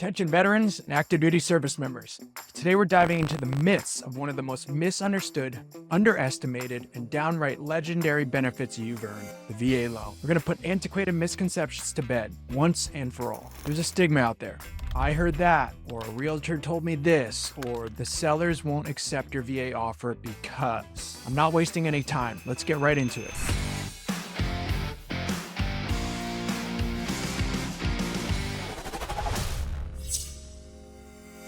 Attention veterans and active duty service members. Today we're diving into the myths of one of the most misunderstood, underestimated, and downright legendary benefits you've earned, the VA loan. We're going to put antiquated misconceptions to bed once and for all. There's a stigma out there. I heard that, or a realtor told me this, or the sellers won't accept your VA offer because. I'm not wasting any time. Let's get right into it.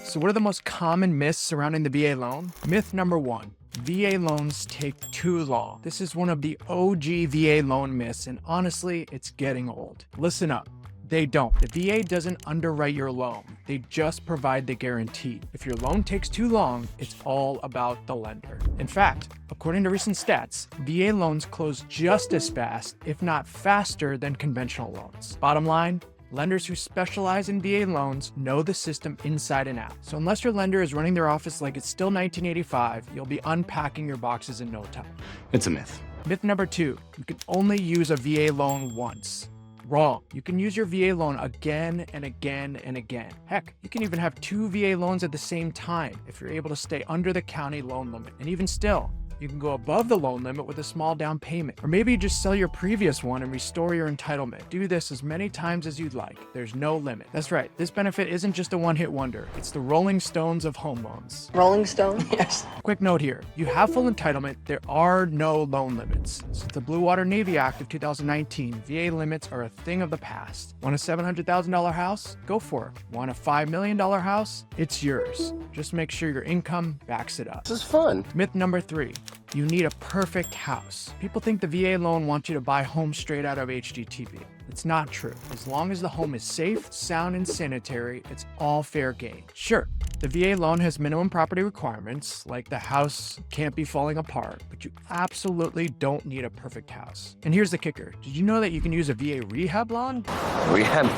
So what are the most common myths surrounding the VA loan? Myth number 1. VA loans take too long. This is one of the OG VA loan myths, and honestly, it's getting old. Listen up. They don't. The VA doesn't underwrite your loan. They just provide the guarantee. If your loan takes too long, it's all about the lender. In fact, according to recent stats, VA loans close just as fast, if not faster, than conventional loans. Bottom line, lenders who specialize in VA loans know the system inside and out. So unless your lender is running their office like it's still 1985, you'll be unpacking your boxes in no time. It's a myth. Myth number 2, you can only use a VA loan once. Wrong. You can use your VA loan again and again and again. Heck, you can even have 2 VA loans at the same time if you're able to stay under the county loan limit. And even still, you can go above the loan limit with a small down payment. Or maybe you just sell your previous one and restore your entitlement. Do this as many times as you'd like. There's no limit. That's right, this benefit isn't just a one-hit wonder. It's the Rolling Stones of home loans. Rolling Stone? Yes. Quick note here, you have full entitlement, there are no loan limits. Since the Blue Water Navy Act of 2019, VA limits are a thing of the past. Want a $700,000 house? Go for it. Want a $5 million house? It's yours. Just make sure your income backs it up. This is fun. Myth number 3. You need a perfect house. People think the VA loan wants you to buy homes straight out of HGTV. It's not true. As long as the home is safe, sound, and sanitary, it's all fair game. Sure, the VA loan has minimum property requirements, like the house can't be falling apart, but you absolutely don't need a perfect house. And here's the kicker. Did you know that you can use a VA rehab loan? Rehab.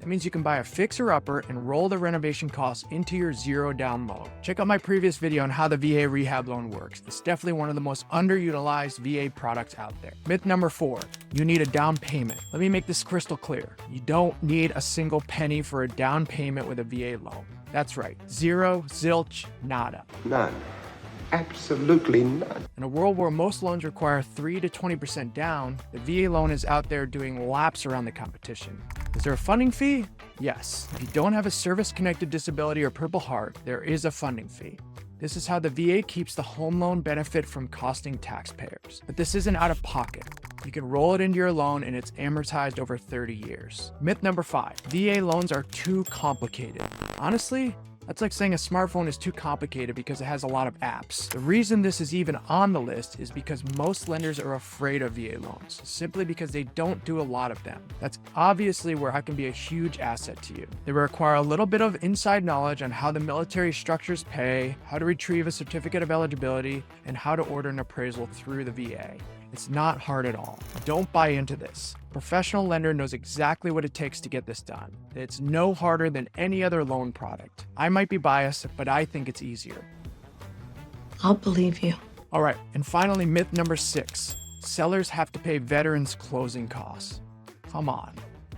That means you can buy a fixer-upper and roll the renovation costs into your zero-down loan. Check out my previous video on how the VA rehab loan works. It's definitely one of the most underutilized VA products out there. Myth number 4, you need a down payment. Let me make this crystal clear. You don't need a single penny for a down payment with a VA loan. That's right, zero, zilch, nada. None. Absolutely none. In a world where most loans require 3 to 20% down, the VA loan is out there doing laps around the competition. Is there a funding fee? Yes. If you don't have a service-connected disability or Purple Heart, there is a funding fee. This is how the VA keeps the home loan benefit from costing taxpayers. But this isn't out of pocket. You can roll it into your loan and it's amortized over 30 years. Myth number 5, VA loans are too complicated. Honestly, that's like saying a smartphone is too complicated because it has a lot of apps. The reason this is even on the list is because most lenders are afraid of VA loans, simply because they don't do a lot of them. That's obviously where I can be a huge asset to you. They require a little bit of inside knowledge on how the military structures pay, how to retrieve a certificate of eligibility, and how to order an appraisal through the VA. It's not hard at all. Don't buy into this. A professional lender knows exactly what it takes to get this done. It's no harder than any other loan product. I might be biased, but I think it's easier. I'll believe you. All right, and finally, myth number 6. Sellers have to pay veterans' closing costs. Come on.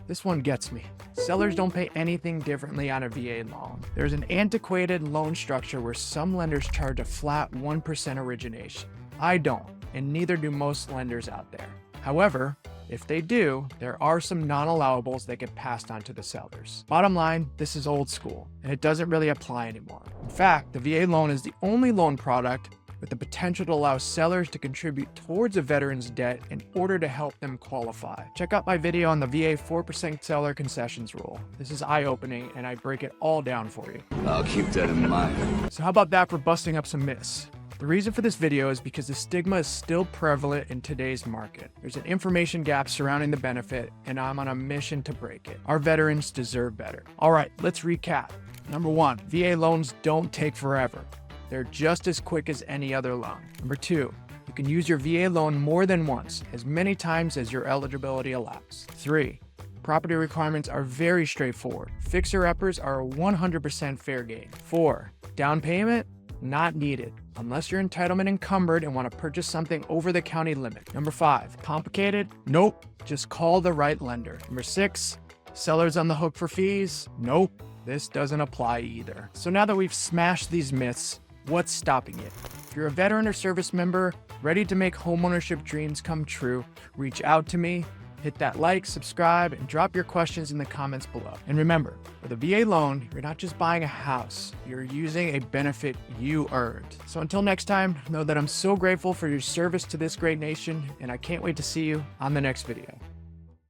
This one gets me. Sellers don't pay anything differently on a VA loan. There's an antiquated loan structure where some lenders charge a flat 1% origination. I don't, and neither do most lenders out there. However, if they do, there are some non-allowables that get passed on to the sellers. Bottom line, this is old school, and it doesn't really apply anymore. In fact, the VA loan is the only loan product with the potential to allow sellers to contribute towards a veteran's debt in order to help them qualify. Check out my video on the VA 4% seller concessions rule. This is eye-opening, and I break it all down for you. I'll keep that in mind. So how about that for busting up some myths? The reason for this video is because the stigma is still prevalent in today's market. There's an information gap surrounding the benefit, and I'm on a mission to break it. Our veterans deserve better. All right, let's recap. Number 1, VA loans don't take forever. They're just as quick as any other loan. Number 2, you can use your VA loan more than once, as many times as your eligibility allows. 3, property requirements are very straightforward. Fixer-uppers are a 100% fair game. 4, down payment? Not needed, unless you're entitlement encumbered and want to purchase something over the county limit. Number 5, complicated? Nope, just call the right lender. Number 6, sellers on the hook for fees? Nope, this doesn't apply either. So now that we've smashed these myths, what's stopping it? If you're a veteran or service member ready to make homeownership dreams come true, reach out to me. Hit that like, subscribe, and drop your questions in the comments below. And remember, with a VA loan, you're not just buying a house, you're using a benefit you earned. So until next time, know that I'm so grateful for your service to this great nation, and I can't wait to see you on the next video.